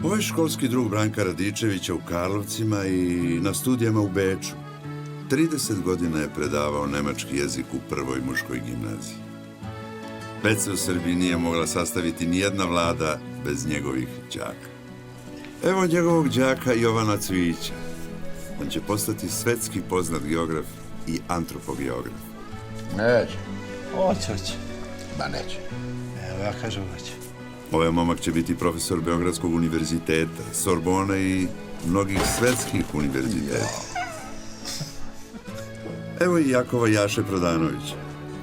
Ovo je školski drug Branka Radičevića u Karlovcima i na studijama u Beču. 30 godina je predavao nemački jezik u prvoj muškoj gimnaziji. Već se u Srbiji nije mogla sastaviti nijedna vlada bez njegovih đaka. Evo njegovog đaka Jovana Cvijića. On će postati svetski poznat geograf i antropogeograf. Neće. Hoće. Ba neće. Evo ja kažem hoće. Ovaj momak će biti profesor Beogradskog univerziteta, Sorbona i mnogih svetskih univerziteta. Evo i Jakova Jaše Prodanovića.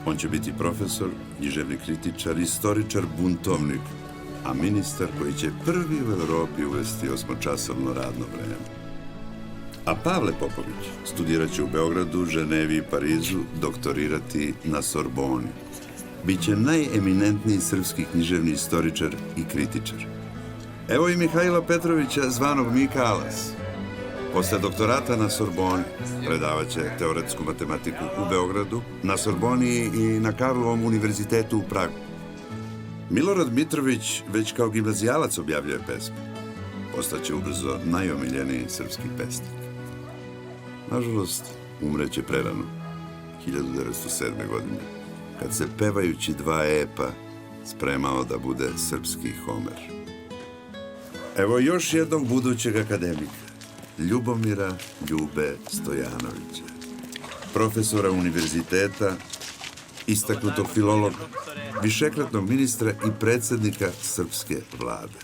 On će biti profesor, književni kritičar, istoričar, buntovnik, a ministar koji će prvi u Evropi uvesti 8-časovno radno vreme. A Pavle Popović studirat će u Beogradu, Ženevi i Parizu, doktorirati na Sorboni. Biće najeminentniji srpski književni istoričar i kritičar. Evo i Mihajla Petrovića, zvanog Mika Alas. Posle doktorata na Sorboni predavaće teoretsku matematiku u Beogradu, na Sorboni i na Karlovom univerzitetu u Pragu. Milorad Mitrović već kao gimnazijalac objavljuje pesme. Postaće ubrzo najomiljeniji srpski pesnik. Nažalost, umreće prerano, 1907. godine, kad se pevajući 2 epa spremao da bude srpski Homer. Evo još jednog budućeg akademika, Ljubomira Ljube Stojanovića, profesora univerziteta, istaknutog filologa, višekratnog ministra i predsjednika srpske vlade.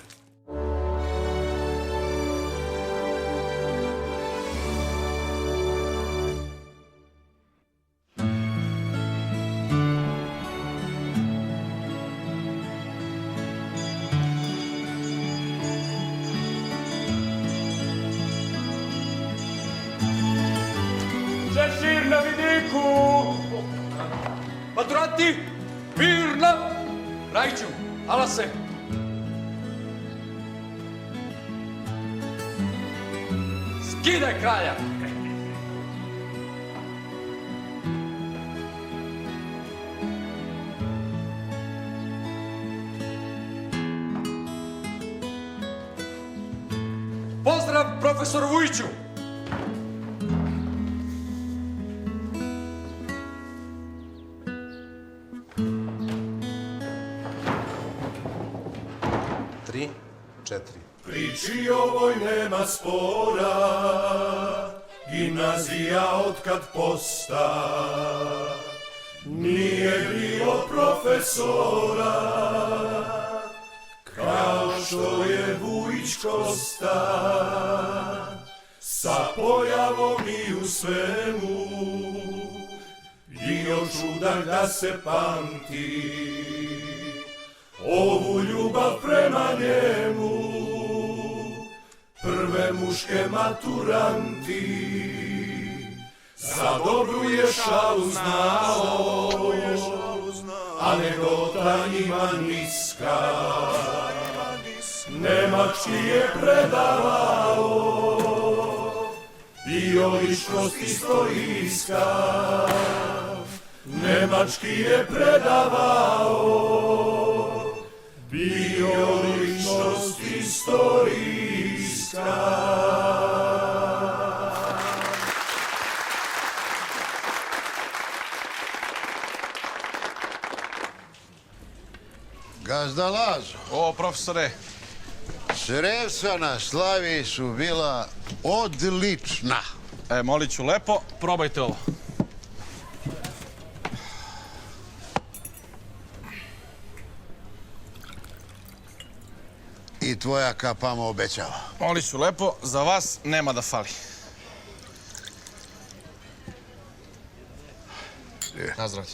Šešir na vidiku! Maturanti, mirno! Rajiću, Alase! Skidaj kralja! Pozdrav profesoru Vujiću! Priči ovoj nema spora, gimnazija otkad posta, nije bilo profesora, kao što je Vujić Kosta, sa pojavom i u svemu, bio čudak da se pamti, ovu ljubav prema njemu, prve muške maturanti, za dobru je šalu znao, anegdota njima niska, nemački je predavao, bio ličnost istorijska, nemački je predavao, bio ličnost istorijska. Gazda Lazo. O, profesore. Sredstva na Slaviji su bila odlična. Molit ću lepo, probajte ovo. I tvoja kapama obećava. Molit ću lepo, za vas nema da fali. Nazdravlje.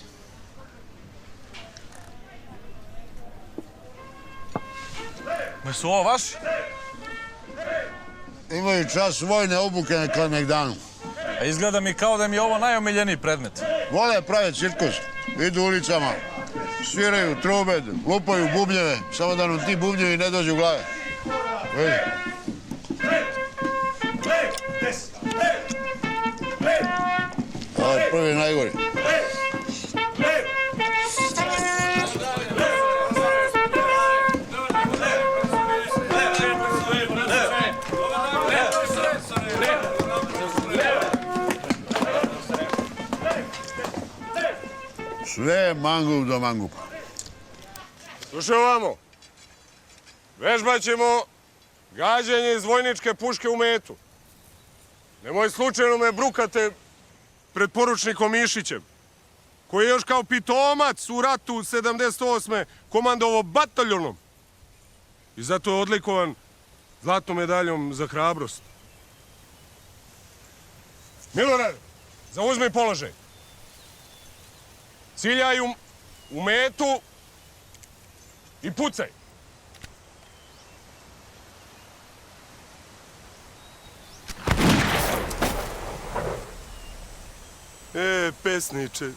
Su ovo vaši? Imaju čas vojne obuke na Kalemegdanu. Izgleda mi kao da mi je ovo najomiljeniji predmet. Vole prave cirkus. Idu ulicama, sviraju trube, lupaju bubnjeve, samo da nam ti bubnjevi ne dođu u glave. Vidi. Ovo je prvi najgori. Sve mangup do mangupa. Slušaj ovamo. Vežbat ćemo gađanje iz vojničke puške u metu. Nemoj slučajno me brukate pred poručnikom Mišićem, koji je još kao pitomac u ratu 78. komandovao bataljonom. I zato je odlikovan zlatnom medaljom za hrabrost. Milorad, zauzmi položaj. Ciljaj u metu i pucaj. Pesniče,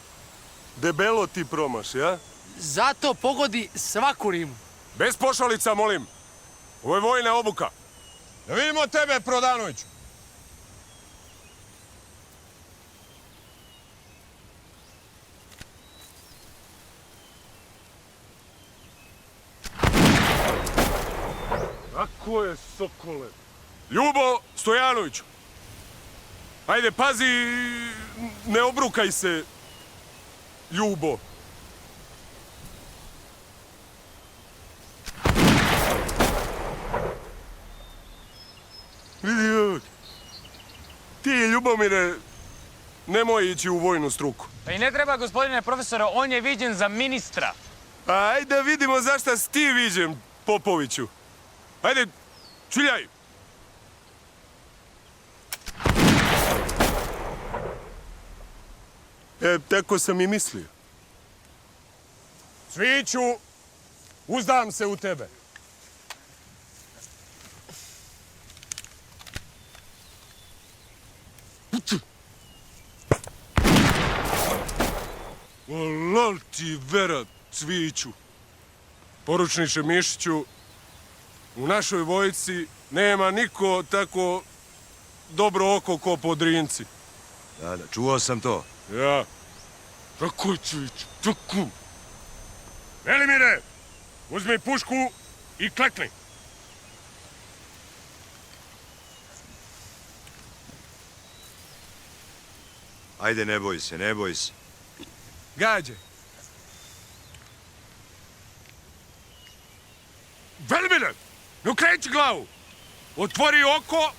debelo ti promaš, ja? Zato pogodi svaku rimu. Bez pošalica, molim. Ovo je vojna obuka. Da vidimo tebe, Prodanoviću. Kako je, sokole? Ljubo Stojanoviću. Ajde, pazi, ne obrukaj se, Ljubo. Vidi ovdje. Ti, Ljubomire, nemoj ići u vojnu struku. Pa i ne treba, gospodine profesore, on je viđen za ministra. Ajde vidimo zašta si ti viđen, Popoviću. Ajde, čuljaj. Tako sam i mislio. Cviću, uzdam se u tebe. Lol ti vera, Cviću. Poručniče Mišiću, u našoj vojci nema niko tako dobro oko ko Podrinci. Da, čuo sam to. Ja. Tako je, Cviću, tako. Velimire, uzmi pušku i klekni. Ajde, ne boj se, ne boj se. Gađe. Velimire, ne okreći glavu. Otvori oko,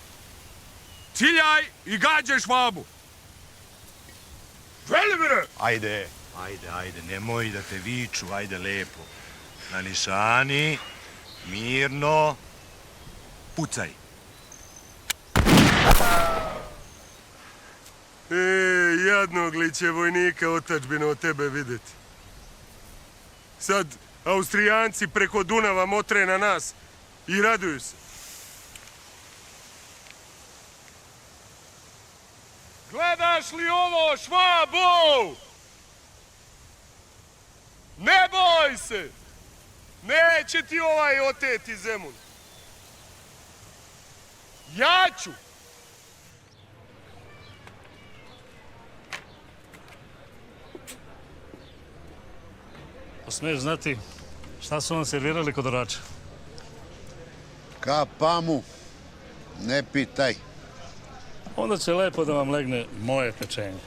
ciljaj i gađaj švabu. Velimire! Ajde, nemoj da te viču, ajde lepo. Na nišani, mirno, pucaj. Jadnog li će vojnika otadžbina od tebe vidjeti. Sad Austrijanci preko Dunava motre na nas i raduju se. Gledaš li ovo, Švabo? Ne boj se! Neće ti ovaj oteti Zemun. Ja ću! Pa smiješ znati šta su vam servirali kod orača? Kapamu, ne pitaj. Onda će lepo da vam legne moje pečenje.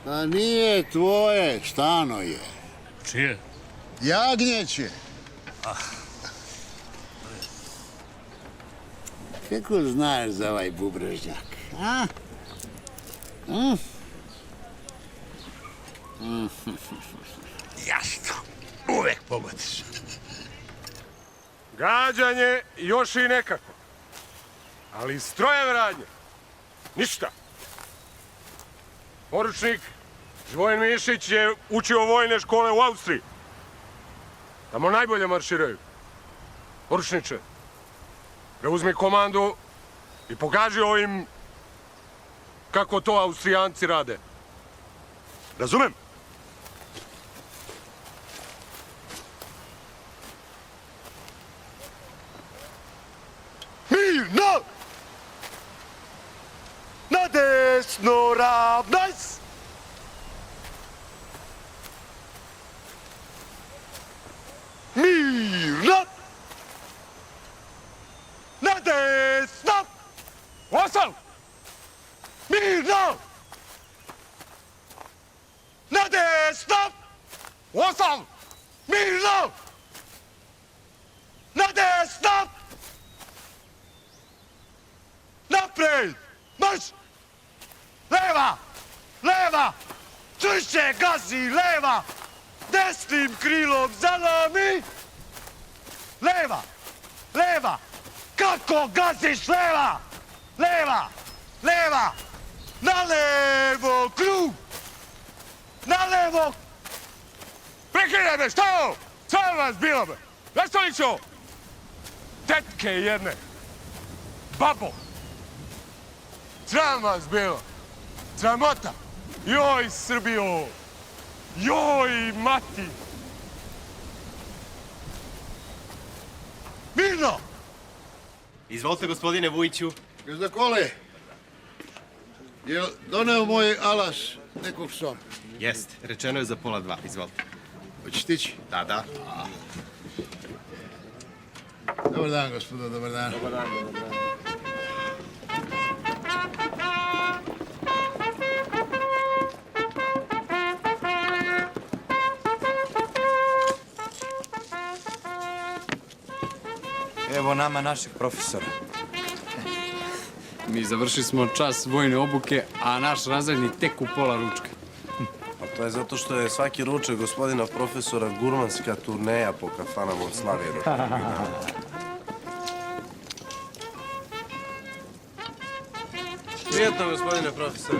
A nije tvoje, štano je. Čije? Jagnjeće. Kako znaš za ovaj bubrežnjak, a? Jasno, uvek pogodiš. Gađanje još i nekako. Ali strojeve radnje. Ništa. Poručnik Živojin Mišić je učio vojne škole u Austriji. Tamo najbolje marširaju. Poručniče, preuzmi komandu i pokaži ovim kako to Austrijanci rade. Razumem? Mirno! Na desno ravnaj se! Mirno! Na desno! Osal! Mirno! Osam! Mirno! Na desno! Napred! Marš! Leva! Leva! Čvršće gazi! Leva! Desnim krilom zalomi! Leva! Leva! Kako gaziš leva? Leva! Leva! Na levo krug! Na levo! Prekidaj me, šta je ovo? Šta je vas bilo, be? Zašto li će ovo? Tetke jedne. Babo. Sram vas bilo. Sramota. Joj, Srbijo. Joj, mati. Mirno! Izvolite, gospodine Vujiću. Gazda Kole, je doneo moj alas nekog psom? Jest, rečeno je za 1:30. Izvolite. Hoćeš stići? Da. Dobar dan, gospodo, dobar dan. Dobar dan. Evo nama našeg profesora. Mi završili smo čas vojne obuke, a naš razredni tek u pola ručka. A to je zato što je svaki ručak gospodina profesora gurmanska turneja po kafanama od Slavije do Trgovina. Prijetno, gospodine profesore.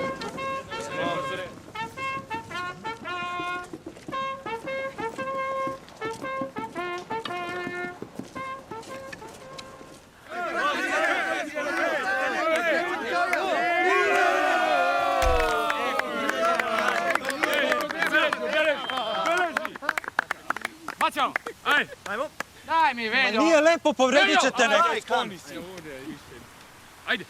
Baćao, ajde. Daj mi, Veljo. Nije lepo, povredit ćete nekog. Ajde.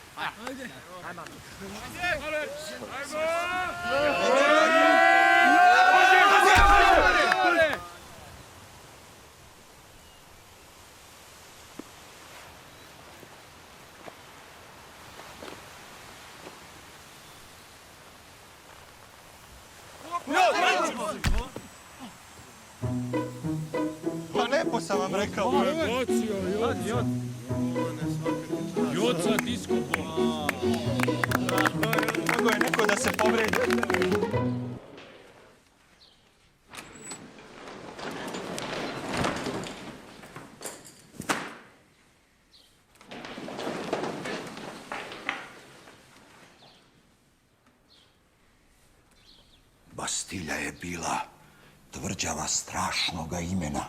Pa lepo sam vam rekao. Joca disko bol. Mogu je neko da se povredi. Bastilja je bila tvrđava strašnoga imena.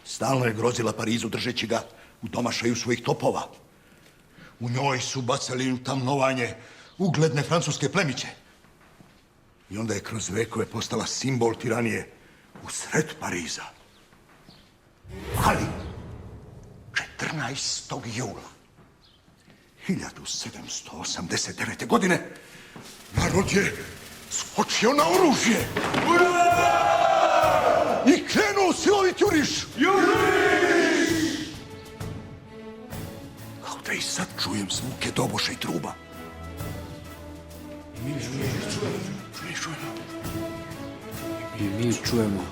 Stalno je grozila Parizu držeći ga u domašaju svojih topova. U njoj su bacali u tamnovanje ugledne francuske plemiće. I onda je kroz vekove postala simbol tiranije u sred Pariza. Ali 14. jula 1789. godine narod je skočio na oružje. I krenuo silovit juriš. Kao da i sad čujem zvuke doboša i truba. I mi čujemo.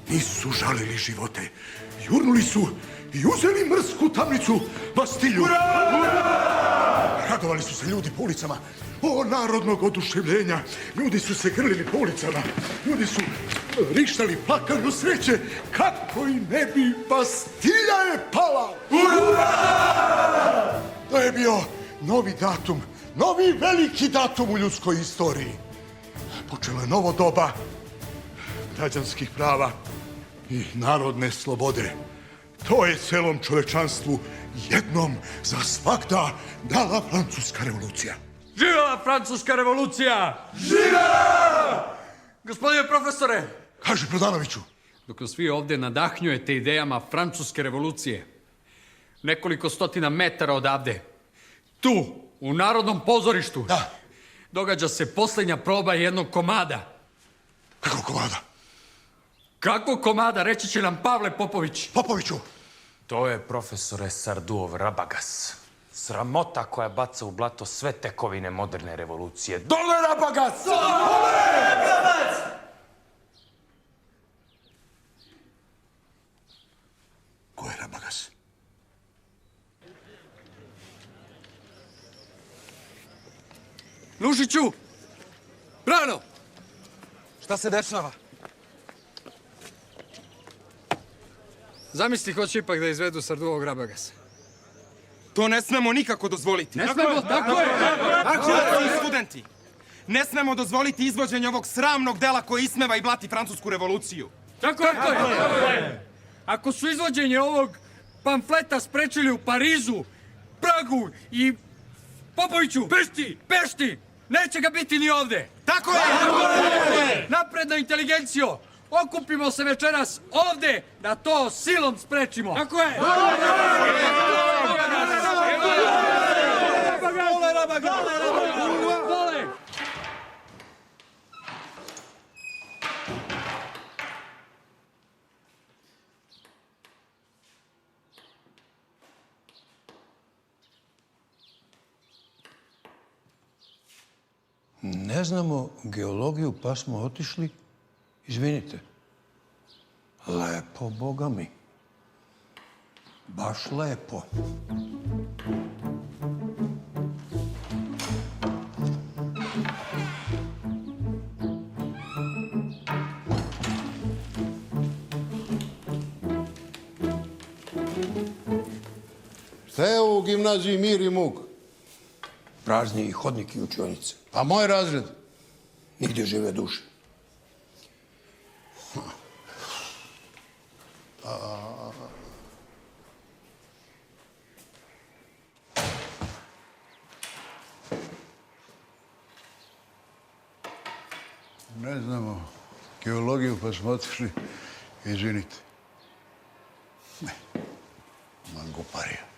Nisu žalili živote. Jurnuli su i uzeli mrsku tamnicu Bastilju. Radovali su se ljudi po ulicama. O, narodnog oduševljenja. Ljudi su se grlili po ulicama. Ljudi su rištali, plakali u sreće. Kako i ne bi, Bastilja je pala. To je bio novi datum, novi veliki datum u ljudskoj istoriji. Počelo je novo doba građanskih prava i narodne slobode. To je celom čovečanstvu jednom za svakda dala Francuska revolucija. Živjela Francuska revolucija! Gospodine profesore! Kaži, Prodanoviću. Dok nas vi ovde nadahnjujete idejama Francuske revolucije, nekoliko stotina metara odavde, tu, u Narodnom pozorištu, događa se posljednja proba jednog komada. Kako komada? Kako komada, reći će nam Pavle Popović. Popoviću. To je profesore Sarduov Rabagas. Sramota koja baca u blato sve tekovine moderne revolucije. Dole Rabagac! Ko je Rabagas? Nušiću! Brano! Šta se dešava? Zamisli, hoće ipak da izvedu Sardu ovog Rabagasa. To ne smemo nikako dozvoliti. Ne smemo, tako je! Đaci i studenti, ne smemo dozvoliti izvođenje ovog sramnog dela koji ismeva i blati francusku revoluciju. Tako je! Ako su izvođenje ovog pamfleta sprečili u Parizu, Pragu i Popoviću, Pešti, neće ga biti ni ovde. Tako je! Napredna inteligencijo, okupimo se večeras ovde da to silom sprečimo. Tako je! Ne znamo geologiju, pa smo otišli. Izvinite. Lepo, Boga mi. Baš lepo. Šta je u gimnaziji Mir i Muk? Prazni i hodnik i učionice. A moj razred? Nigdje žive duše. Ne znamo geologiju, pa smo otišli. Izvinite. Ne. Manguparija.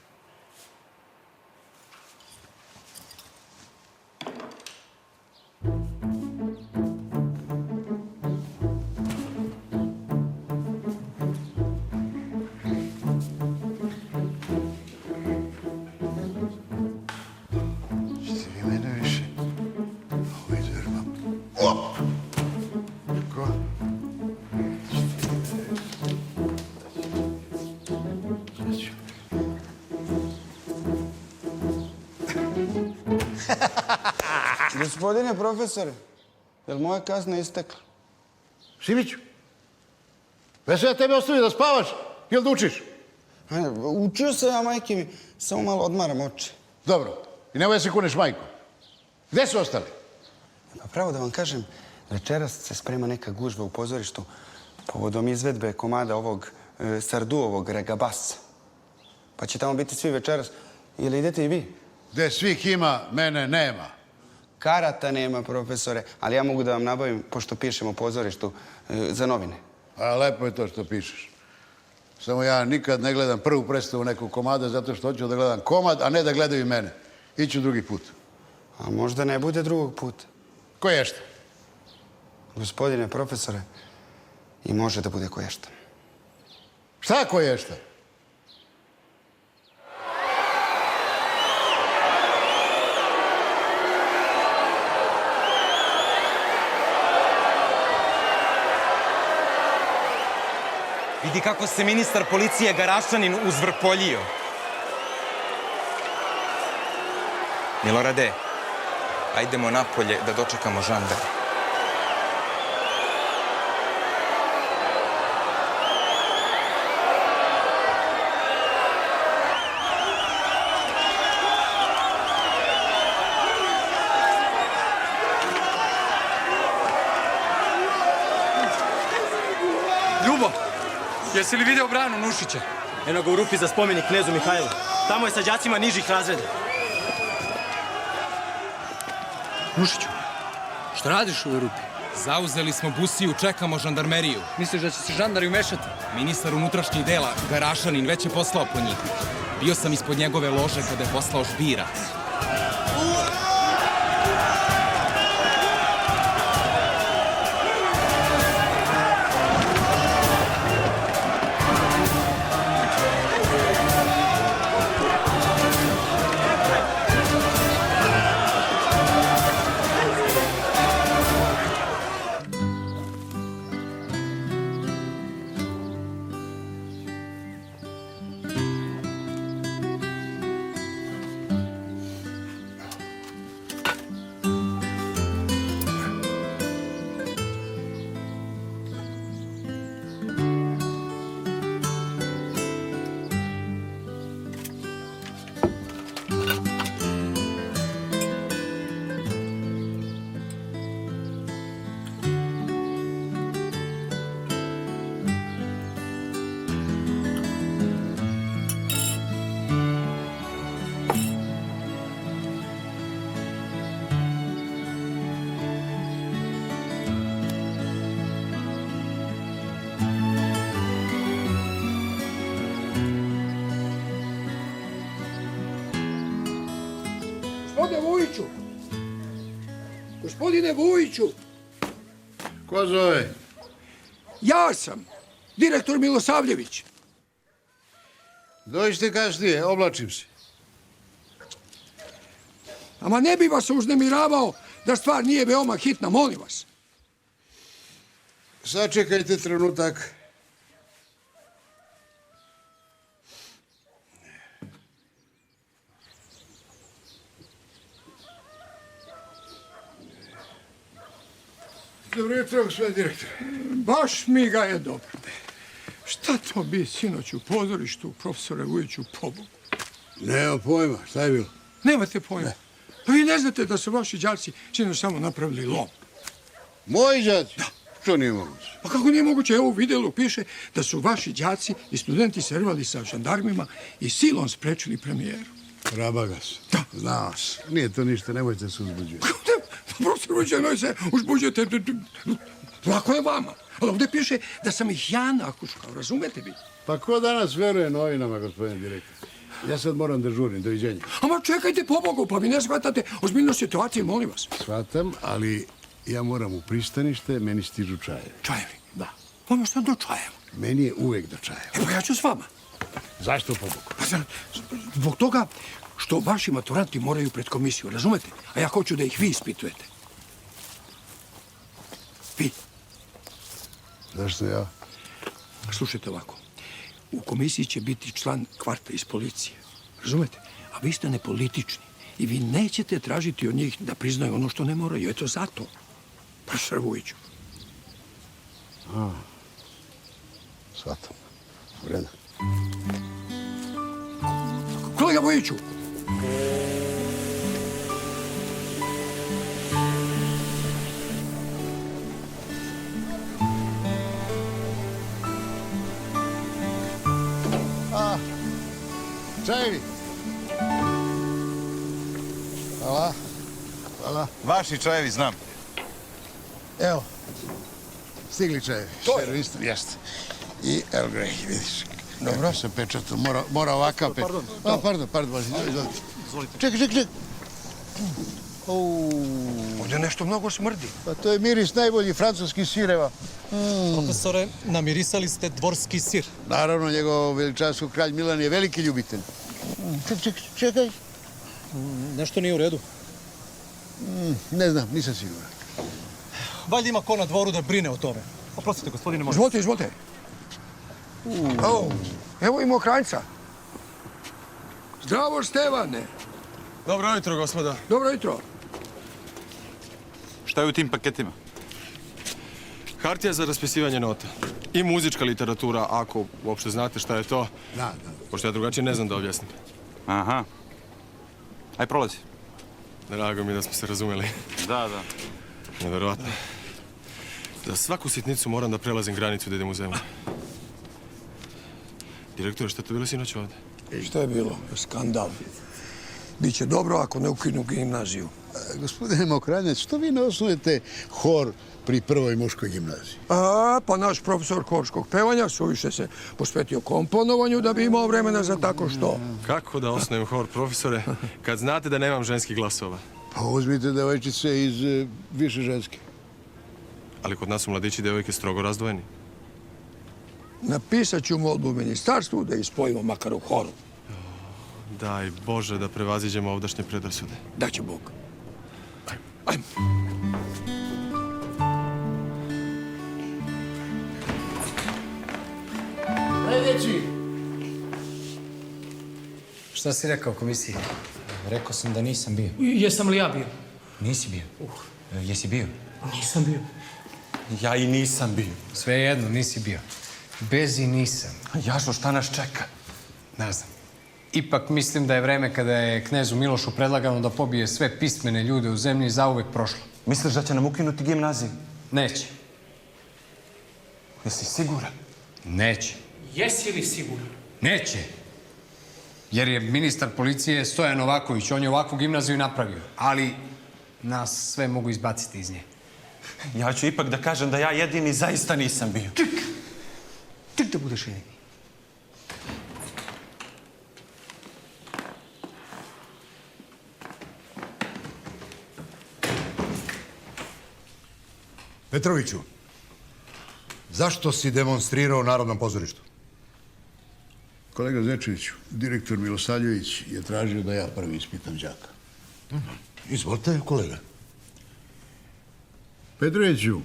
Ćete vi mene više? Ovo izverbam. Op! Ko? Gospodine profesore, je li moja kazna istekla? Šimiću, već ja tebe ostavio da spavaš ili da učiš? Učio sam ja, majke mi, samo malo odmaram oči. Dobro, i nemoj da se kuneš majku. Gde su ostali? Pa pravo da vam kažem, večeras se sprema neka gužva u pozorištu povodom izvedbe komada ovog Sarduovog Regabasa. Pa će tamo biti svi večeras. Ili idete i vi? Gde svih ima, mene nema. Karata nema, profesore, ali ja mogu da vam nabavim, pošto pišem o pozorištu, za novine. A lepo je to što pišeš. Samo ja nikad ne gledam prvu predstavu nekog komada zato što hoću da gledam komad, a ne da gledaju mene. Iću drugi put. A možda ne bude drugog puta. Koješta? Gospodine profesore, i može da bude koješta. Šta koješta? Vidi kako se ministar policije Garašanin uzvrpoljio. Milorade, ajdemo napolje da dočekamo žandara. Ljubo, jesi li video Branu Nušića? Eno ga u rupi za spomenik knezu Mihajlu. Tamo je sa đacima nižih razreda. Nušiću, šta radiš u ovoj rupi? Zauzeli smo busiju, čekamo žandarmeriju. Misliš da će se žandari umešati? Ministar unutrašnjih dela, Garašanin, već je poslao po njih. Bio sam ispod njegove lože kada je poslao žbirac. Gospodine Vujiću! Gospodine Vujiću! Ko zove? Ja sam, direktor Milosavljević. Dođite kasnije, oblačim se. Ama ne bi vas uznemiravao da stvar nije veoma hitna, molim vas. Sačekajte trenutak. Dobro jutro, gospodin direktor. Baš mi ga je dobro. Šta to bi sinoć u pozorištu, profesore Vujiću, pobogu? Nemam pojma, šta je bilo? Nemate pojma? Pa vi ne znate da su vaši đaci sinoć samo napravili lom. Moji đaci? Da. Što nije moguće? Pa kako nije moguće? Evo u videlu piše da su vaši đaci i studenti se rvali sa žandarmima i silom sprečili premijeru. Rabagas. Da. Znao se. Nije to ništa, nemojte se uzbuđujete. Profesor Vujić, nemoj se uzbuđujete. Lako je vama. Ali ovdje piše da sam ih ja nakuškao, razumete vi? Pa ko danas veruje novinama, gospodine direktor? Ja sad moram da žurim, doviđenja. Ama čekajte, pobogu, pa vi ne shvatate ozbiljnost situacije, molim vas. Shvatam, ali ja moram u pristanište, meni stižu čajevi. Čajevi? Da. Ono sam do čajeva. Meni je uvek do čajeva. Evo ja ću s vama. Zašto, pobogu? Pa zbog toga što vaši maturanti moraju pred komisiju, razumete? A ja hoću da ih vi ispitujete. Vi. Zašto ja? Slušajte ovako. U komisiji će biti član kvarta iz policije. Razumete? A vi ste nepolitični. I vi nećete tražiti od njih da priznaju ono što ne moraju. Eto zato. Profesor Vujiću. Shvatam. U redu. Kolega Vujiću! Čajevi. Hvala. Hvala. Vaši čajevi, znam. Evo. Stigli čajevi. To je isto. Jeste. I Earl Grey, vidiš. Dobro. Sa pečatom. Mora ovakav pečat. Pardon. Izvolite. Čekaj. Ovdje nešto mnogo smrdi. Pa to je miris najbolji francuskih sireva. Profesore, namirisali ste dvorski sir. Naravno, njegov veličanstvo kralj Milan je veliki ljubitelj. Čekaj. Nešto nije u redu. Ne znam, nisam siguran. Valjda ima ko na dvoru da brine o tome. Oprostite, gospodine, možete. Izvolite. Evo i mokranjca. Zdravo, Stevane. Dobro jutro, gospoda. Dobro jutro. Šta je u tim paketima? Hartija za raspisivanje nota. I muzička literatura, ako uopšte znate šta je to. Da. Pošto ja drugačije ne znam da objasnim. Aha. Aj, prolazi. Drago mi je da smo se razumeli. Da. Neverovatno. Za svaku sitnicu moram da prelazim granicu da idem u zemlju. Direktore, šta je to bilo sinoć ovde? I šta je bilo? Skandal. Biće dobro ako ne ukinu gimnaziju. Gospodine Mokranjac, što vi ne osnujete hor pri prvoj muškoj gimnaziji? Pa naš profesor horskog pevanja suviše se posvetio komponovanju da bi imao vremena za tako što. Kako da osnujem hor, profesore, kad znate da nemam ženskih glasova? Pa uzmite devojčice iz više ženske. Ali kod nas su mladići i devojke strogo razdvojeni. Napisat ću molbu u ministarstvu da ih spojimo makar u horu. Daj Bože da prevaziđemo ovdašnje predrasude. Daće Bog. Ajmo. Sljedeći. Šta si rekao komisiji? Rekao sam da nisam bio. Jesam li ja bio? Nisi bio. Jesi bio? Nisam bio. Ja i nisam bio. Svejedno, nisi bio. Bez i nisam. Jašo, šta nas čeka? Ne znam. Ipak mislim da je vreme kada je knezu Milošu predlagano da pobije sve pismene ljude u zemlji zauvek prošlo. Misliš da će nam ukinuti gimnaziju? Neće. Jesi siguran? Neće. Jesi li siguran? Neće. Jer je ministar policije Stojan Novaković, on je ovakvu gimnaziju napravio. Ali nas sve mogu izbaciti iz nje. Ja ću ipak da kažem da ja jedini zaista nisam bio. Ček da budeš jedini. Petroviću, zašto si demonstrirao u Narodnom pozorištu? Kolega Zečeviću, direktor Milosavljević je tražio da ja prvi ispitam đaka. Izvolite, kolega. Petroviću,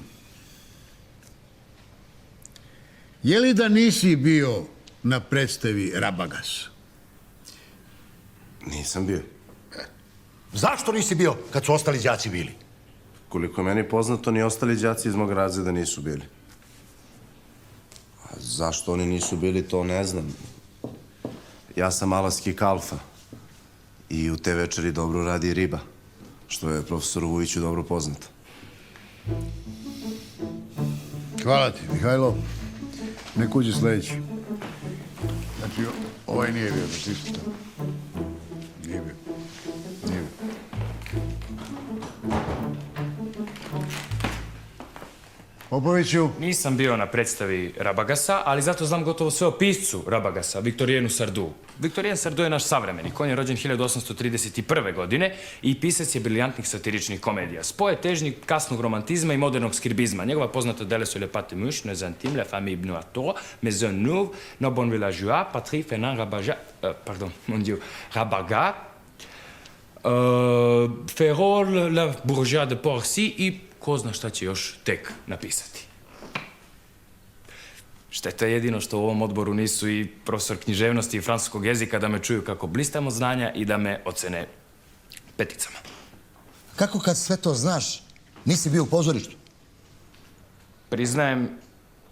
je li da nisi bio na predstavi Rabagas? Nisam bio. Zašto nisi bio kad su ostali đaci bili? Koliko je meni poznato, ni ostali đaci iz mog razreda nisu bili. A zašto oni nisu bili, to ne znam. Ja sam Alaski Kalfa i u te večeri dobro radi riba, što je profesoru Vujiću dobro poznato. Hvala ti, Mihajlo. Nek uđe sledeći. Znači, ovaj nije bio da ti ispitam. Nije bio. Nije bio. Popoviću. Nisam bio na predstavi Rabagasa, ali zato znam gotovo sve o piscu Rabagasa, Viktorijenu Sardu. Viktorijen Sardu je naš savremenik. On je rođen 1831. godine i pisac je briljantnih satiričnih komedija. Spoje težnjih kasnog romantizma i modernog skirbizma. Njegova poznata dela su Le Pâte Mouche, Nos Intimes, La Famille Benoît, Maison Neuve, Nos Bons Villageois, Patrie, Fénin, Rabaga, Ferrol, La Bourgeois de Porcy i ko zna šta će još tek napisati. Šteta je jedino što u ovom odboru nisu i profesor književnosti i francuskog jezika da me čuju kako blistam od znanja i da me ocene peticama. Kako kad sve to znaš, nisi bio u pozorištu? Priznajem,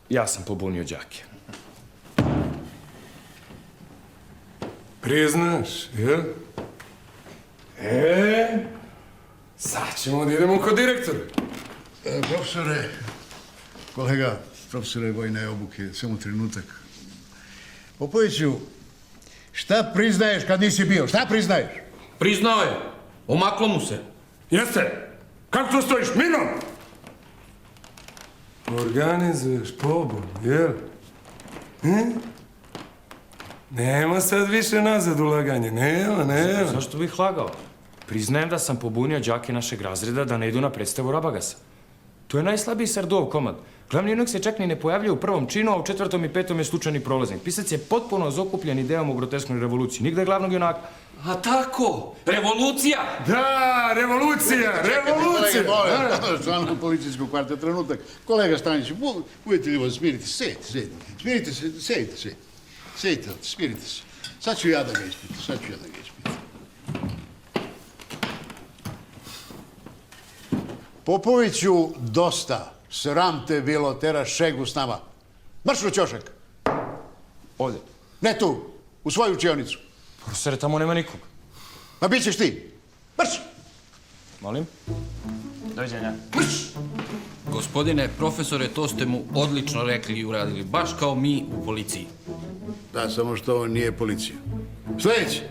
ja sam pobunio đake. Priznaš, jel? Sad ćemo da idemo kod direktora. Profesore, kolega, profesore vojne obuke, samo trenutak. Popoviću, šta priznaješ kad nisi bio? Šta priznaješ? Priznao je. Omaklo mu se. Jeste? Kako to stojiš? Minom! Organizuješ pobun, jel? Nema sad više nazad ulaganje. Nema. Zašto bih lagao? Priznajem da sam pobunio đake našeg razreda da ne idu na predstavu Rabagasa. To je najslabiji Sardov komad. Glavni junak se čak ni ne pojavljuje u prvom činu, a u 4. i 5. je slučajni prolaznik. Pisac je potpuno zaokupljen idejom o grotesknoj revoluciji. Nigde glavnog junaka. A tako? Revolucija? Da, revolucija! Kolega, članovi policijskog kvarta, trenutak. Kolega Stanić, budete li vas smiriti? Sedite. Smirite se, sedite. Sedite, smirite se. Sad ću ja da ga ispitam, Popoviću, dosta. Sram te bilo, teraš šegu s nama. Marš u ćošak. Ovdje. Ne tu, u svoju učionicu. Profesore, tamo nema nikog. Ma bit ćeš ti. Marš! Molim? Doviđenja. Marš! Gospodine profesore, to ste mu odlično rekli i uradili, baš kao mi u policiji. Da, samo što ovo nije policija. Sljedeći!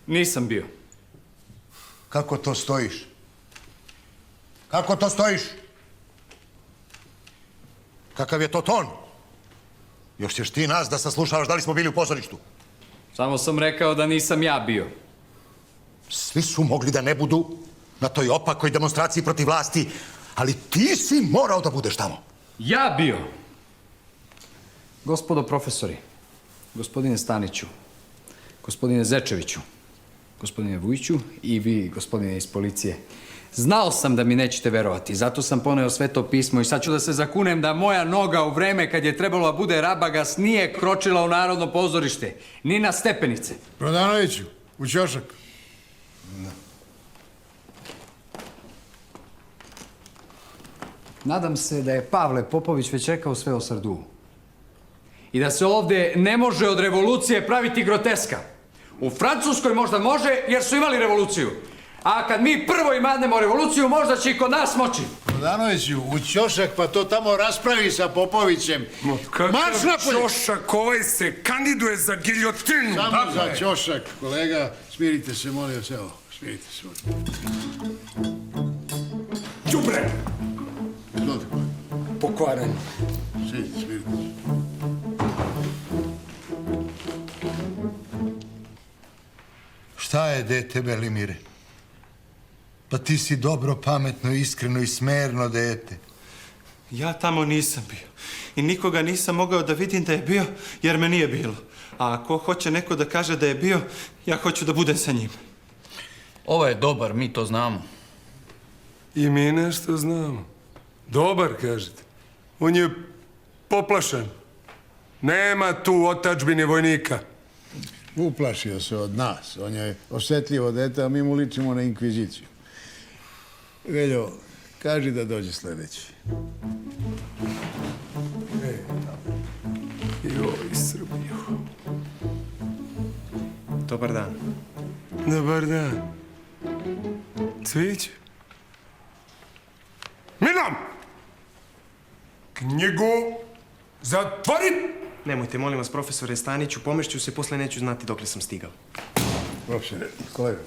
Nisam bio. Kako to stojiš? Kako to stojiš? Kakav je to ton? Još ćeš ti nas da saslušavaš da li smo bili u pozorištu? Samo sam rekao da nisam ja bio. Svi su mogli da ne budu na toj opakoj demonstraciji protiv vlasti, ali ti si morao da budeš tamo. Ja bio. Gospodo profesori, gospodine Staniću, gospodine Zečeviću, gospodine Vujiću i vi, gospodine iz policije, znao sam da mi nećete verovati, zato sam poneo Sveto pismo i sad ću da se zakunem da moja noga u vreme kad je trebalo da bude Rabagas nije kročila u Narodno pozorište, ni na stepenice. Prodanoviću, u ćošak. Nadam se da je Pavle Popović već rekao sve o Sardu. I da se ovde ne može od revolucije praviti groteska. U Francuskoj možda može, jer su imali revoluciju. A kad mi prvo imadnemo revoluciju, možda će i kod nas moći. Prodanoviću, u ćošak, pa to tamo raspravi sa Popovićem. Marš napolje! Ćošak, ovaj se kandiduje za giljotinu. Samo za ćošak, kolega. Smirite se, molim vas, evo. Smirite se, molim. Đubre! Izvolite, kolega. Pokvaranje. Smirite se. je dete, Belimire? Pa ti si dobro, pametno, iskreno i smerno dete. Ja tamo nisam bio. I nikoga nisam mogao da vidim da je bio, jer me nije bilo. A ako hoće neko da kaže da je bio, ja hoću da budem sa njim. Ovo je dobar, mi to znamo. I mi nešto znamo. Dobar, kažete. On je poplašen. Nema tu otadžbine vojnika. Uplašio se od nas. On je osjetljivo dete, a mi mu ličimo na inkviziciju. Veljo, kaži da dođe sljedeći. Joj, Srbijo. Dobar dan. Dobar dan. Cvić? Milan! Knjigu zatvorit! Nemojte, molim vas, profesore Staniću, pomešću se, posle neću znati dokle sam stigao. Profesore, kolega.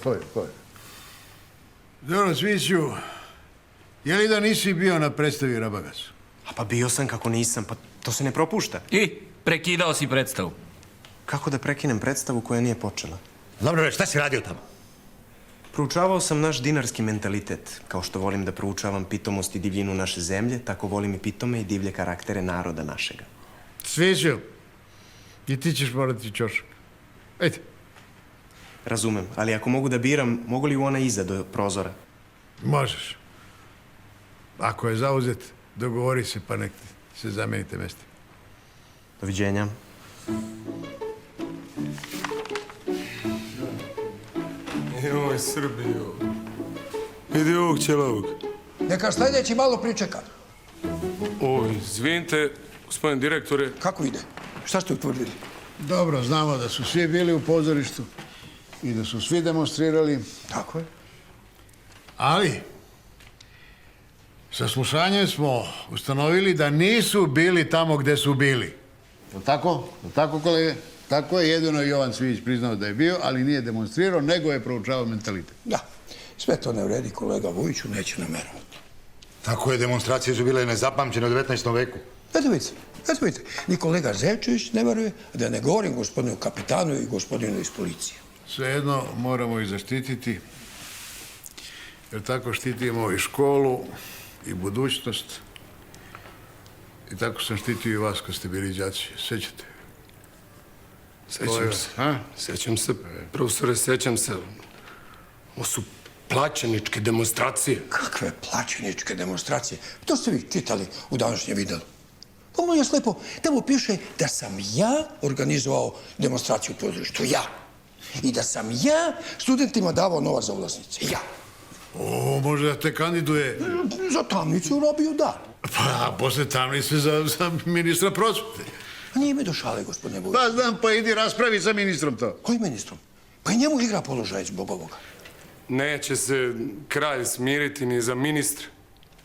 Dobro, Cviću, je li da nisi bio na predstavi Rabagasu? A pa bio sam, kako nisam, pa to se ne propušta. I prekidao si predstavu. Kako da prekinem predstavu koja nije počela? Dobro, šta si radio tamo? Proučavao sam naš dinarski mentalitet. Kao što volim da proučavam pitomost i divljinu naše zemlje, tako volim i pitome i divlje karaktere naroda našega. Cviću, i ti ćeš morati ćošak. Ajde. Razumem, ali ako mogu da biram, mogu li u ona iza do prozora? Možeš. Ako je zauzet, dogovori se pa nek se zamenite mjesta. Doviđenja. Joj, Srbijo. Vidi ovog ćelavog. Neka sljedeći malo pričeka. Oj, izvinite, gospodin direktore. Kako ide? Šta ste utvrdili? Dobro, znamo da su svi bili u pozorištu i da su svi demonstrirali. Tako je. Ali, sa slušanjem smo ustanovili da nisu bili tamo gde su bili. Je tako? Je tako, kolege? Tako je, jedino Jovan Cvijić priznao da je bio, ali nije demonstrirao, nego je proučavao mentalitet. Da, sve to ne vredi, kolega Vujiću, neće nameravati. Tako je, demonstracije su bile nezapamćene u 19. veku. Eto vidite, ni kolega Zevčević ne veruje, a da ne govorim gospodinu kapitanu i gospodinu iz policije. Svejedno moramo ih zaštititi, jer tako štitimo i školu, i budućnost. I tako sam štitio i vas kad ste bili đaci. Sjećate? Sećam se. Sećam se, profesore, sećam se. Ovo su plaćeničke demonstracije. Kakve plaćeničke demonstracije? To ste vi čitali u današnjem videu. Pa molim vas lepo, tamo piše da sam ja organizovao demonstraciju u pozorištu. Ja. I da sam ja studentima davao novac za ulaznice. Ja. O, može da te kandiduje? Za tamnicu robiju, da. Pa, posle tamnice za ministra prosvete. A nije me do šale, gospodine Vujić. Pa znam, pa idi raspravi sa ministrom to. Kojim ministrom? Pa i njemu igra položaj zbog ovoga. Neće se kralj smiriti ni za ministra.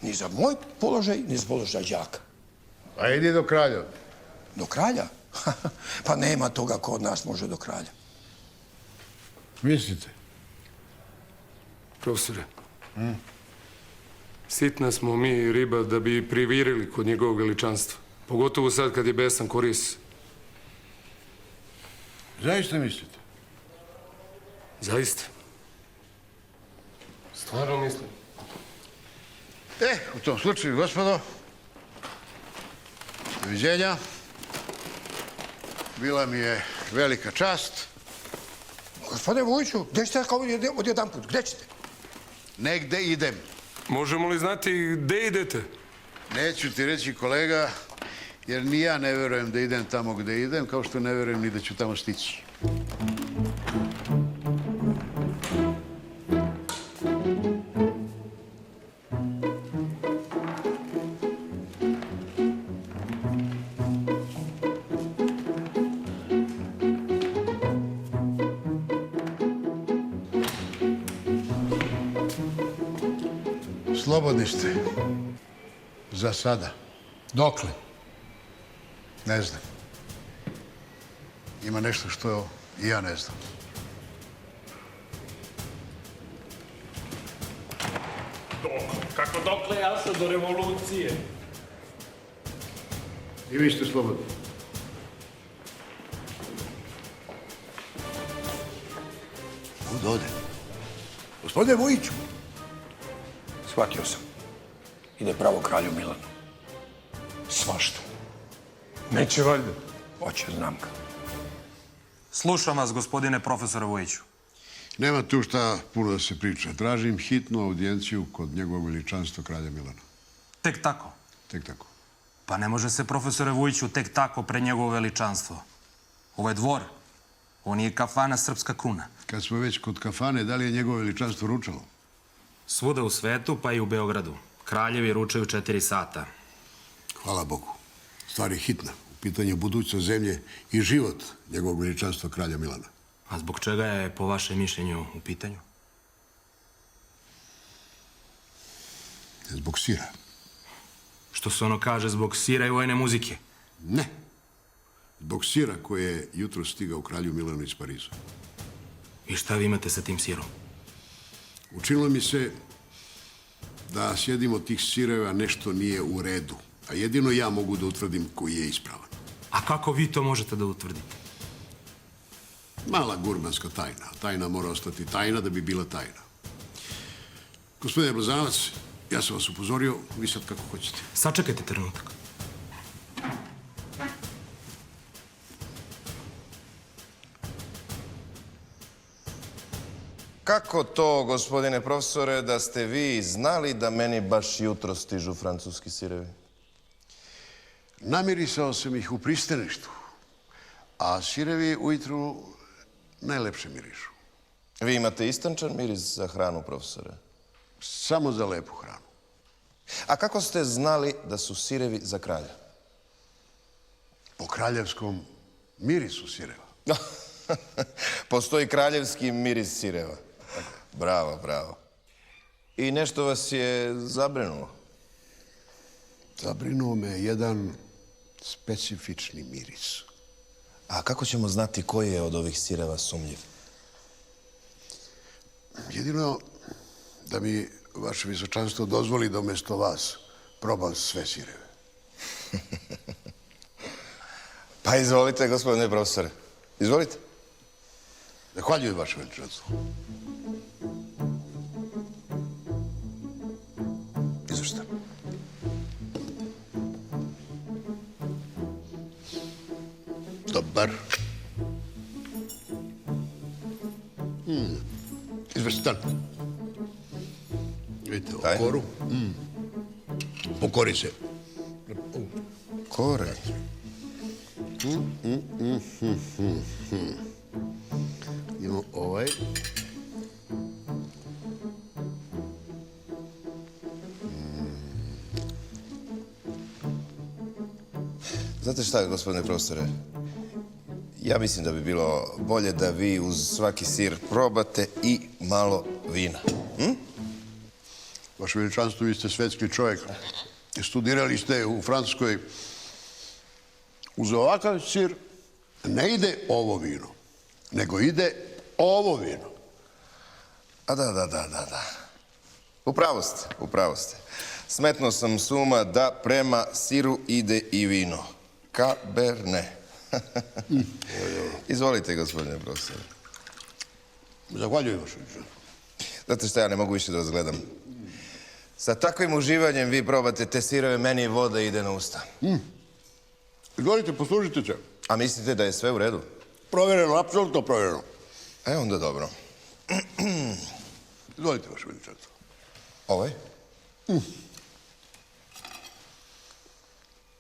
Ni za moj položaj, ni za položaj đaka. A idi do kralja. Do kralja? Pa nema toga ko od nas može do kralja. Mislite? Profesore, sitna smo mi i riba da bi privirili kod njegovog veličanstva. Pogotovo sad kad je besan koris. Zaista mislite? Zaista. Stvarno mislim. U tom slučaju, gospodo, doviđenja. Bila mi je velika čast. Gospodine Vujiću, gdje ćete kao odjedanput? Gdje ćete? Negde idem. Možemo li znati gde idete? Neću ti reći, kolega, jer ni ja ne verujem da idem tamo gde idem, kao što ne verujem ni da ću tamo stići. Slobodni ste. Za sada. Dokle? Ne znam. Ima nešto što i ja ne znam. Kako dokle ja sam do revolucije? I vi ste slobodni. Kud ode? Gospodine Vujiću! Shvatio sam. Ide pravo kralju Milanu. Svašta. Neće valjda. Hoće, znam ga. Slušam vas, gospodine profesore Vujiću. Nema tu šta puno da se priča. Tražim hitnu audijenciju kod njegovog veličanstva kralja Milana. Tek tako? Tek tako. Pa ne može se, profesore Vujiću, tek tako pred njegovo veličanstvo. Ovo je dvor. Ovo nije kafana Srpska kruna. Kad smo već kod kafane, da li je njegovo veličanstvo ručalo? Svuda u svetu, pa i u Beogradu. Kraljevi ručaju 4 sata. Hvala Bogu. Stvar je hitna. U pitanju budućnost zemlje i život njegovog veličanstva kralja Milana. A zbog čega je, po vašem mišljenju, u pitanju? Zbog sira. Što se ono kaže, zbog sira i vojne muzike? Ne. Zbog sira koji je jutro stigao kralju Milanu iz Pariza. I šta vi imate sa tim sirom? Učinilo mi se da s jednim od tih sireva nešto nije u redu. A jedino ja mogu da utvrdim koji je ispravan. A kako vi to možete da utvrdite? Mala gurmanska tajna. Tajna mora ostati tajna da bi bila tajna. Gospodine Blazanac, ja sam vas upozorio, vi sad kako hoćete. Sačekajte trenutak. Kako to, gospodine profesore, da ste vi znali da meni baš jutro stižu francuski sirevi? Namirisao sam ih u pristaništu, a sirevi ujutru najlepše mirišu. Vi imate istančan miris za hranu, profesore? Samo za lepu hranu. A kako ste znali da su sirevi za kralja? Po kraljevskom mirisu sireva. Postoji kraljevski miris sireva. Bravo, bravo. I nešto vas je zabrinulo? Zabrinuo me jedan specifični miris. A kako ćemo znati koji je od ovih sireva sumnjiv? Jedino da mi vaše visočanstvo dozvoli da umjesto vas probam sve sireve. Pa izvolite, gospodine profesore. Izvolite. Zahvaljujem vaše veličanstvo. I za šta? Dobar. Izvrstan. Vidite, o koru. Pokori se. Kore. Imamo ovaj. Znate šta, gospodine profesore? Ja mislim da bi bilo bolje da vi uz svaki sir probate i malo vina. Vaše veličanstvo, vi ste svetski čovjek. Studirali ste u Francuskoj. Uz ovakav sir ne ide ovo vino, nego ide ovo vino. A da. Upravo ste. Smetnuo sam s uma da prema siru ide i vino. Cabernet. Izvolite, gospodine profesore. Zahvaljujem vaše veličanstvo. Znate šta, ja ne mogu više da vas gledam. Sa takvim uživanjem vi probate te sirove, meni voda ide na usta. Izvolite, poslužite se. A mislite da je sve u redu? Provjereno, apsolutno provjereno. Onda dobro. Izvolite, vaše veličanstvo. Ovaj?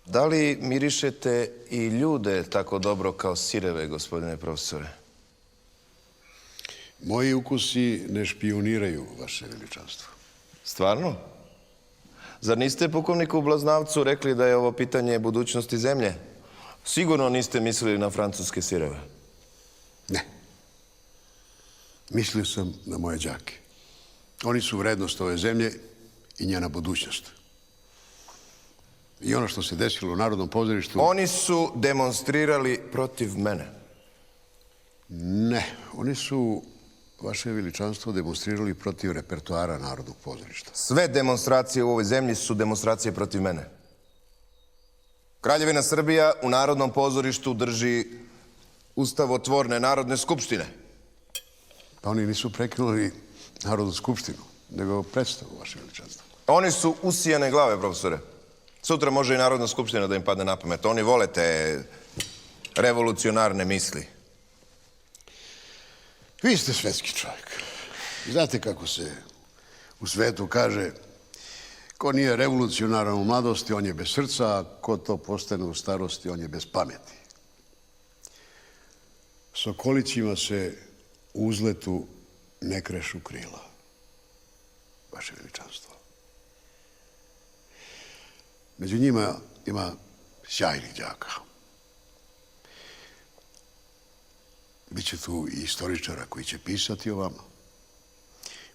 Da li mirišete i ljude tako dobro kao sireve, gospodine profesore? Moji ukusi ne špioniraju, vaše veličanstvo. Stvarno? Zar niste pukovniku Blaznavcu rekli da je ovo pitanje budućnosti zemlje? Sigurno niste mislili na francuske sireve. Ne. Mislio sam na moje đake. Oni su vrednost ove zemlje i njena budućnost. I ono što se desilo u Narodnom pozorištu... Oni su demonstrirali protiv mene. Ne. Oni su, vaše veličanstvo, demonstrirali protiv repertoara Narodnog pozorišta. Sve demonstracije u ovoj zemlji su demonstracije protiv mene. Kraljevina Srbija u Narodnom pozorištu drži ustavotvorne Narodne skupštine. Pa oni nisu prekinuli Narodnu skupštinu, nego predstavu, vaše veličanstvo. Oni su usijane glave, profesore. Sutra može i Narodna skupština da im padne na pamet. Oni vole te revolucionarne misli. Vi ste svetski čovjek. Znate kako se u svetu kaže, ko nije revolucionaran u mladosti, on je bez srca, a ko to postane u starosti, on je bez pameti. Sokolićima se u uzletu ne krešu krila, vaše veličanstvo. Među njima ima sjajnih đaka. Biće tu i istoričara koji će pisati o vama.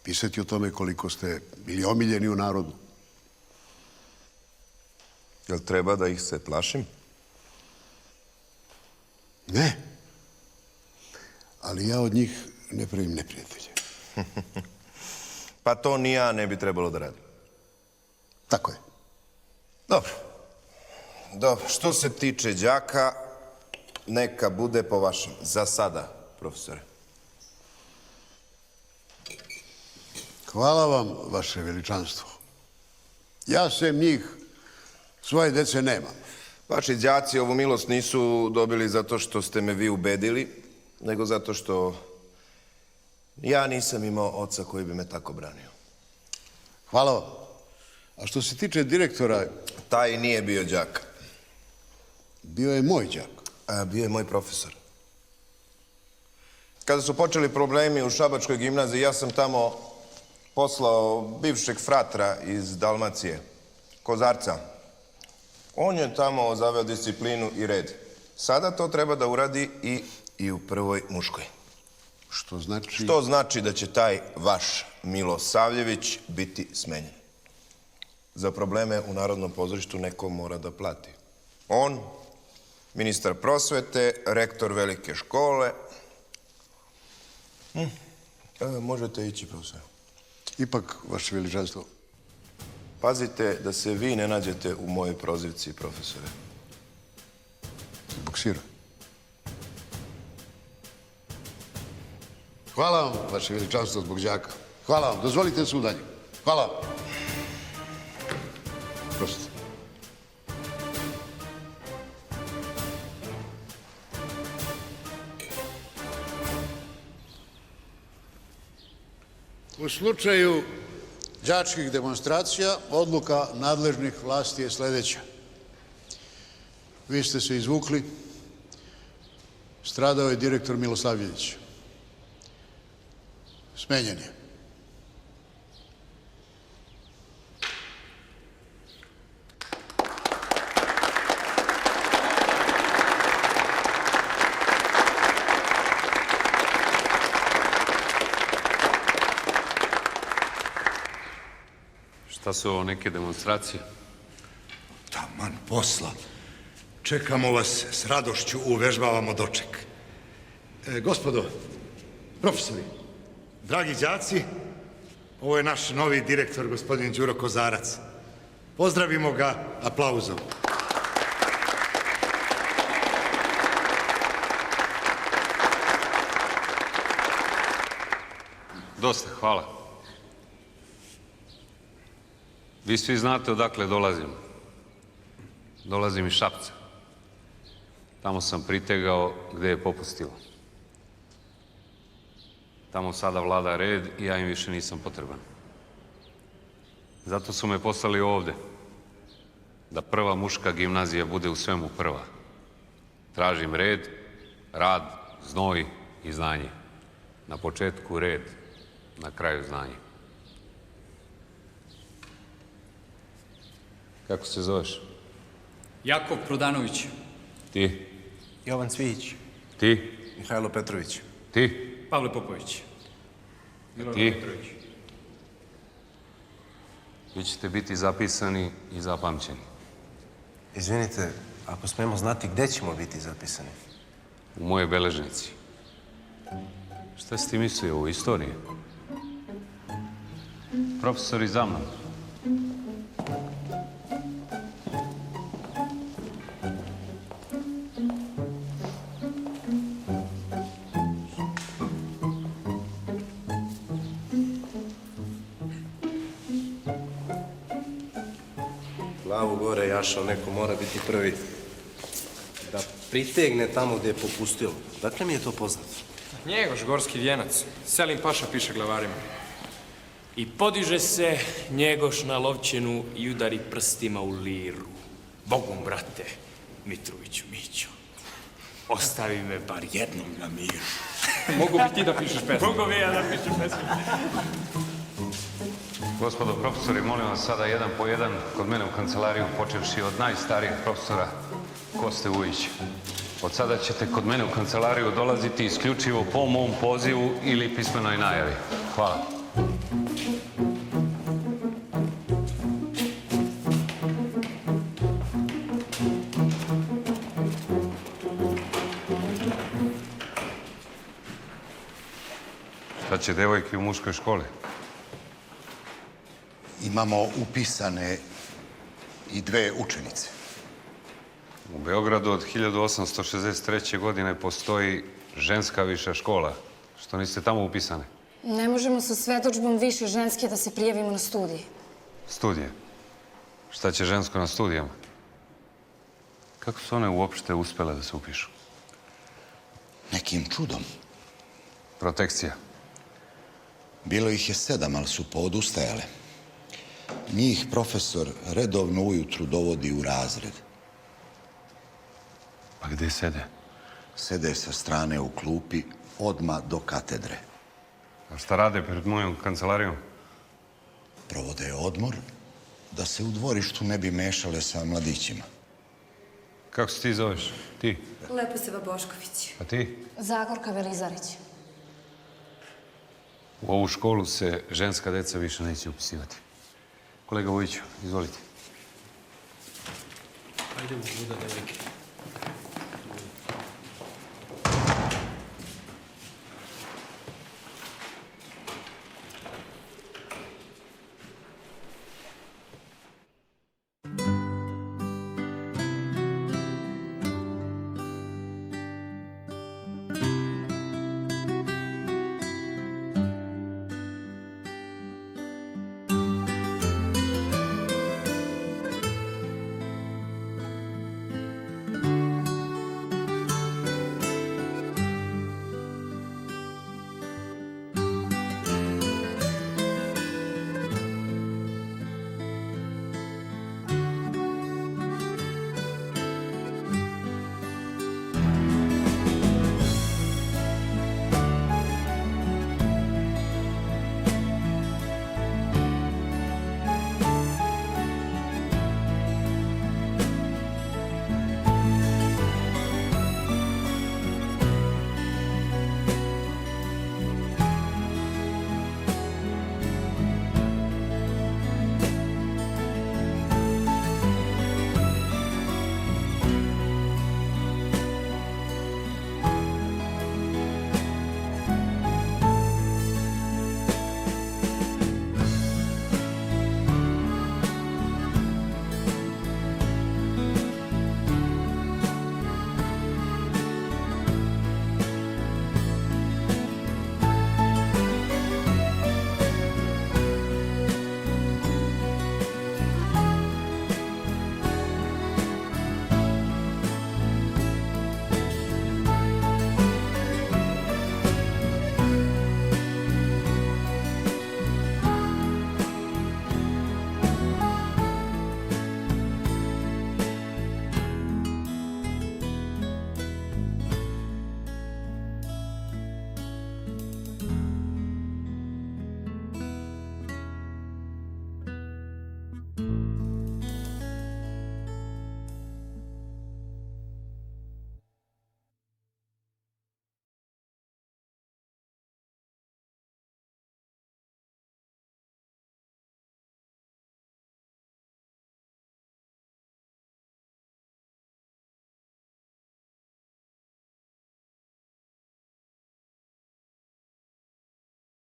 Pisati o tome koliko ste bili omiljeni u narodu. Jel treba da ih se plašim? Ne. Ali ja od njih ne pravim neprijatelje. Pa to ni ja ne bi trebalo da radim. Tako je. Dobro. Dobro, što se tiče đaka, neka bude po vašem. Za sada, profesore. Hvala vam, vaše veličanstvo. Ja sem njih svoje dece nemam. Vaši đaci ovu milost nisu dobili zato što ste me vi ubedili, nego zato što ja nisam imao oca koji bi me tako branio. Hvala vam. A što se tiče direktora... Taj nije bio đak. Bio je moj đak. Bio je moj profesor. Kada su počeli problemi u Šabačkoj gimnaziji, ja sam tamo poslao bivšeg fratra iz Dalmacije, Kozarca. On je tamo zaveo disciplinu i red. Sada to treba da uradi i u prvoj muškoj. Što znači... Što znači da će taj vaš Milo Savljević biti smenjen. Za probleme u Narodnom pozorištu neko mora da plati. On, ministar prosvete, rektor velike škole. Možete ići, profesor. Ipak, vaše veličanstvo. Pazite da se vi ne nađete u mojoj prozivci, profesore. Zbog sira. Hvala vam, vaše veličanstvo, zbog đaka. Hvala vam. Dozvolite sudanje. Hvala vam. Prostite. U slučaju đačkih demonstracija, odluka nadležnih vlasti je sljedeća. Vi ste se izvukli, stradao je direktor Milo Savljević. Smenjen je. Šta su ovo neke demonstracije? Taman posla. Čekamo vas s radošću, uvežbavamo doček. Gospodo, profesori, dragi đaci, ovo je naš novi direktor, gospodin Đuro Kozarac. Pozdravimo ga aplauzom. Dosta, hvala. Vi svi znate odakle dolazim. Dolazim iz Šapca. Tamo sam pritegao gde je popustilo. Tamo sada vlada red i ja im više nisam potreban. Zato su me poslali ovde. Da prva muška gimnazija bude u svemu prva. Tražim red, rad, znoj i znanje. Na početku red, na kraju znanje. Kako se zoveš? Jakov Prodanović. Ti? Jovan Cvijić. Ti? Mihajlo Petrović. Ti? Pavle Popović. Ti? Vi ćete biti zapisani i zapamćeni. Izvinite, ako smemo znati gde ćemo biti zapisani? U moje beležnici. Šta si ti mislio o istoriji? Profesori za mnom. Glavu gore, Jašo, neko mora biti prvi. Da pritegne tamo gdje je popustilo. Dakle mi je to poznato. Njegoš gorski vijenac. Selim Paša piše glavarima. I podiže se Njegoš na lovčenu i udari prstima u liru. Bogom, brate, Mitroviću Mićo. Ostavi me bar jednom na miru. Mogu bi ti da pišeš pesmu? Mogu bi ja da pišem pesmu. Gospodo profesori, molim vas sada jedan po jedan kod mene u kancelariju, počevši od najstarijeg profesora Koste Vujića. Od sada ćete kod mene u kancelariju dolaziti isključivo po mom pozivu ili pismenoj najavi. Hvala. Šta će devojke u muškoj školi? Imamo upisane i 2 učenice. U Beogradu od 1863. godine postoji ženska viša škola. Što niste tamo upisane? Ne možemo sa svjedodžbom više ženske da se prijavimo na studije. Studije? Šta će žensko na studijama? Kako su one uopšte uspjele da se upišu? Nekim čudom. Protekcija? Bilo ih je 7, ali su poodustajale. Njih profesor redovno ujutru dovodi u razred. Pa gde sede? Sede sa strane u klupi, odmah do katedre. A šta rade pred mojom kancelarijom? Provode odmor, da se u dvorištu ne bi mešale sa mladićima. Kako se ti zoveš? Ti? Leposeva Bošković. A ti? Zagorka Velizarić. U ovu školu se ženska deca više neće upisivati. Kolega Vujiću, izvolite. Ajde u buda, devojke.